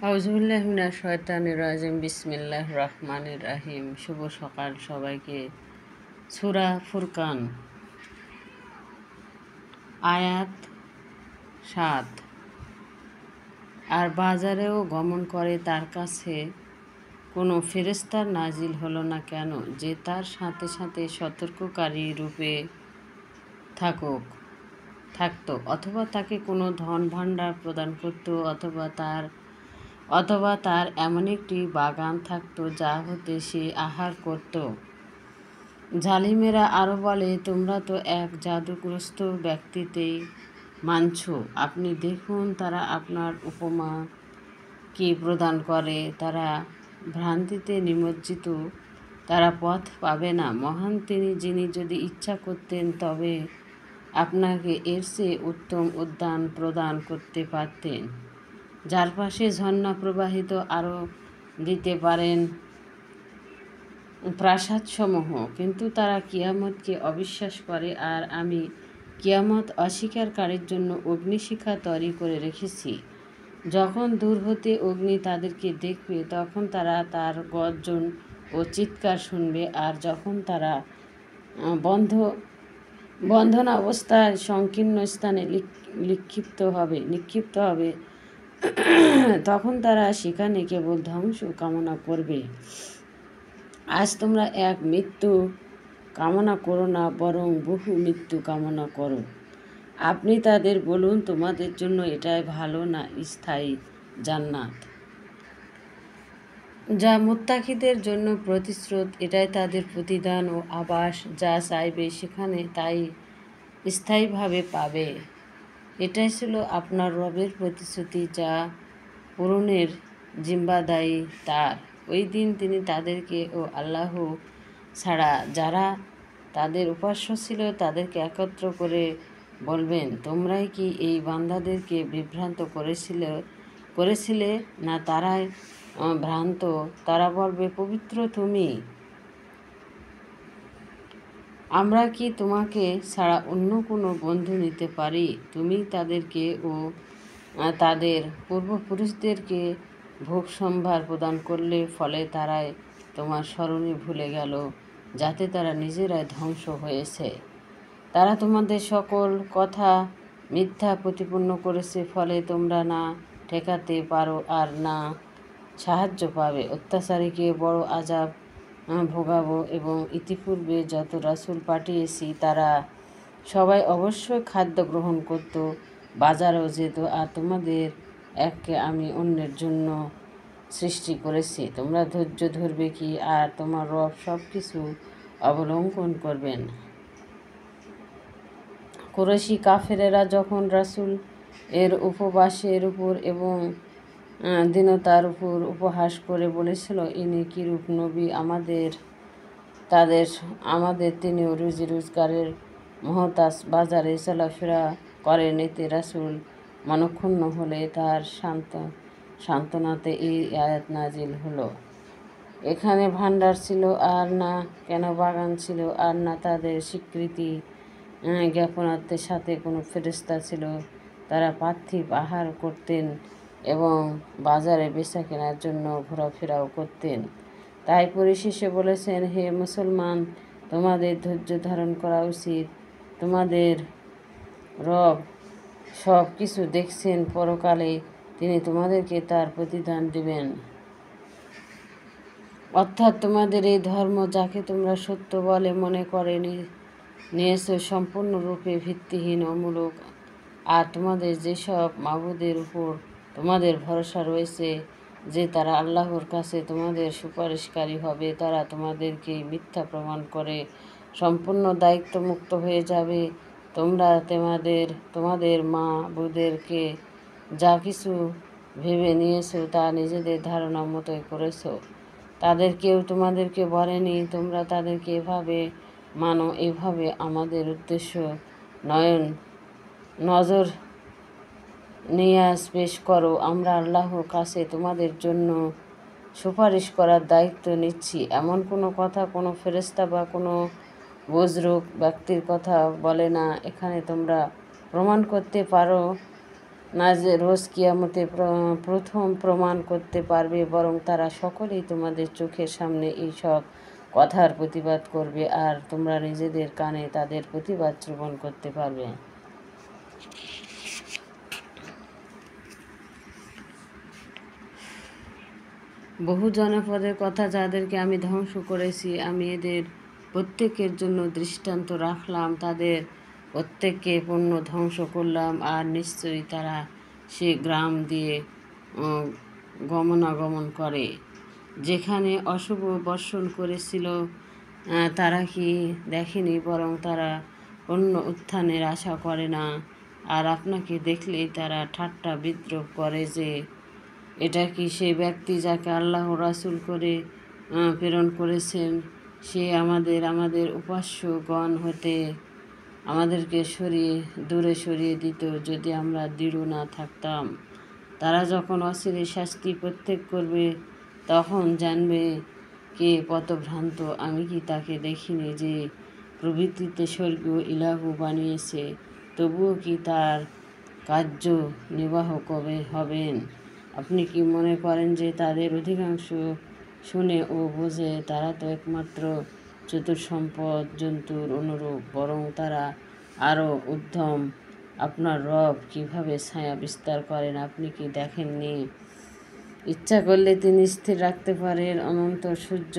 আউযুবিল্লাহি মিনাশ শাইতানির রাজিম বিসমিল্লাহির রহমানির রহিম। শুভ সকাল সবাইকে। সূরা ফুরকান আয়াত ৭। আর বাজারেও গমন করে তার কাছে কোনো ফেরেশতার নাজিল হলো না কেন, যে তার সাথে সাথে সতর্ককারী রূপে থাকত, অথবা তাকে কোনো ধন ভাণ্ডার প্রদান করত, অথবা তার এমন একটি বাগান থাকত যা হতে সে আহার করত। জালিমেরা আরও বলে, তোমরা তো এক জাদুগ্রস্ত ব্যক্তিতেই মানছ। আপনি দেখুন তারা আপনার উপমা কি প্রদান করে। তারা ভ্রান্তিতে নিমজ্জিত, তারা পথ পাবে না। মহান তিনি, যিনি যদি ইচ্ছা করতেন তবে আপনাকে এর চেয়ে উত্তম উদ্যান প্রদান করতে পারতেন, যার পাশে ঝর্ণা প্রবাহিত, আরও দিতে পারেন প্রাসাদসমূহ। কিন্তু তারা কিয়ামতকে অবিশ্বাস করে, আর আমি কিয়ামত অস্বীকারীর জন্য অগ্নিশিখা তৈরি করে রেখেছি। যখন দূর হতে অগ্নি তাদেরকে দেখবে, তখন তারা তার গর্জন ও চিৎকার শুনবে, আর যখন তারা বন্ধন অবস্থায় সংকীর্ণ স্থানে নিক্ষিপ্ত হবে, তখন তারা সেখানে কেবল ধ্বংস কামনা করবে। আজ তোমরা এক মৃত্যু কামনা করো না, বরং বহু মৃত্যু কামনা করো। আপনি তাদের বলুন, তোমাদের জন্য এটাই ভালো না স্থায়ী জান্নাত, যা মুত্তাকিদের জন্য প্রতিশ্রুত। এটাই তাদের প্রতিদান ও আবাস, যা চাইবে সেখানে তাই স্থায়ীভাবে পাবে। এটাই ছিল আপনার রবের প্রতিশ্রুতি, যা পূরণের জিম্মাদারি তার। ওই দিন তিনি তাদেরকে ও আল্লাহ ছাড়া যারা তাদের উপাস্য ছিল তাদেরকে একত্র করে বলবেন, তোমরাই কি এই বান্দাদেরকে বিভ্রান্ত করেছিলে না তারাই ভ্রান্ত? তারা বলবে, পবিত্র তুমি। আমরা কি তোমাকে ছাড়া অন্য কোনো বন্ধু নিতে পারি? তুমি তাদেরকে ও তাদের পূর্বপুরুষদেরকে ভোগ সম্ভার প্রদান করলে, ফলে তারাই তোমার স্মরণে ভুলে গেল, যাতে তারা নিজেরাই ধ্বংস হয়েছে। তারা তোমাদের সকল কথা মিথ্যা প্রতিপন্ন করেছে, ফলে তোমরা না ঠেকাতে পারো আর না সাহায্য পাবে। অত্যাচারীকে বড় আযাব ভোগাবো, এবং ইতিপূর্বে যত রাসূল পাঠিয়েছি তারা সবাই অবশ্যই খাদ্য গ্রহণ করত, বাজারেও যেত, আর তোমাদের এককে আমি অন্যের জন্য সৃষ্টি করেছি। তোমরা ধৈর্য ধরবে কি? আর তোমার রব সব কিছু অবলম্বন করবেন। কুরাইশি কাফেরেরা যখন রাসূল এর উপবাসের উপর এবং দীনতার উপর উপহাস করে বলেছিল, ইনি কিরূপ নবী, আমাদের তিনিও রুজি রোজগারের মহতাজ, বাজারে চলাফেরা করেন। এতে রাসূল মনঃক্ষুণ্ণ হলে তার সান্ত্বনাতে এই আয়াত নাজিল হলো। এখানে ভাণ্ডার ছিল আর না, কেন বাগান ছিল আর না, তাদের স্বীকৃতি জ্ঞাপনার্থের সাথে কোনো ফেরেশতা ছিল। তারা পার্থিব আহার করতেন এবং বাজারে বেচা কেনার জন্য ঘোরাফেরাও করতেন। তাই পরিশেষে বলেছেন, হে মুসলমান, তোমাদের ধৈর্য ধারণ করা উচিত। তোমাদের রব সব কিছু দেখছেন, পরকালে তিনি তোমাদেরকে তার প্রতিদান দিবেন। অর্থাৎ তোমাদের এই ধর্ম, যাকে তোমরা সত্য বলে মনে করে নিয়েছ, সম্পূর্ণরূপে ভিত্তিহীন, অমূলক। আর তোমাদের যেসব মাবুদের উপর তোমাদের ভরসা রয়েছে যে তারা আল্লাহর কাছে তোমাদের সুপারিশকারী হবে, তারা তোমাদেরকেই মিথ্যা প্রমাণ করে সম্পূর্ণ দায়িত্বমুক্ত হয়ে যাবে। তোমরা তোমাদের মাবুদেরকে যা কিছু ভেবে নিয়েছ তা নিজেদের ধারণা মতোই করেছ। তাদের কেউ তোমাদেরকে বলেনি, তোমরা তাদেরকে এভাবে মানো। এভাবে আমাদের উদ্দেশ্য নজর নিয়াজ পেশ করো। আমরা আল্লাহর কাছে তোমাদের জন্য সুপারিশ করার দায়িত্ব নিচ্ছি। এমন কোনো কথা কোনো ফেরেশতা বা কোনো বুজরুক ব্যক্তির কথা বলে না। এখানে তোমরা প্রমাণ করতে পারো না যে রোজ কিয়ামতে প্রথম প্রমাণ করতে পারবে, বরং তারা সকলেই তোমাদের চোখের সামনে এই সব কথার প্রতিবাদ করবে, আর তোমরা নিজেদের কানে তাদের প্রতিবাদ শ্রবণ করতে পারবে। বহু জনপদের কথা যাদেরকে আমি ধ্বংস করেছি, আমি এদের প্রত্যেকের জন্য দৃষ্টান্ত রাখলাম, তাদের প্রত্যেককে পূর্ণ ধ্বংস করলাম, আর নিশ্চয়ই তারা সে গ্রাম দিয়ে গমনাগমন করে যেখানে অশুভ বর্ষণ করেছিল। তারা কি দেখেনি, বরং তারা অন্য উত্থানের আশা করে না, আর আপনাকে দেখলেই তারা ঠাট্টা বিদ্রূপ করে যে এটা কি সেই ব্যক্তি যাকে আল্লাহ রাসূল করে প্রেরণ করেছেন, সে আমাদের উপাস্যগণ হতে আমাদেরকে দূরে সরিয়ে দিত যদি আমরা দৃঢ় না থাকতাম। তারা যখন অচিরে শাস্তি প্রত্যেক করবে, তখন জানবে কে পথভ্রান্ত। আমি কি তাকে দেখিনি যে প্রবৃত্তিতে স্বর্গীয় ইলাহু বানিয়েছে, তবুও কি তার কার্য নির্বাহ কবে হবেন? আপনি কি মনে করেন যে তাদের অধিকাংশ শুনে ও বোঝে? তারা তো একমাত্র চতুর্সম্পদ জন্তুর অনুরূপ, বরং তারা আরও উদ্ধম। আপনার রব কিভাবে ছায়া বিস্তার করেন আপনি কি দেখেননি? ইচ্ছা করলে তিনি স্থির রাখতে পারেন অনন্ত সূর্য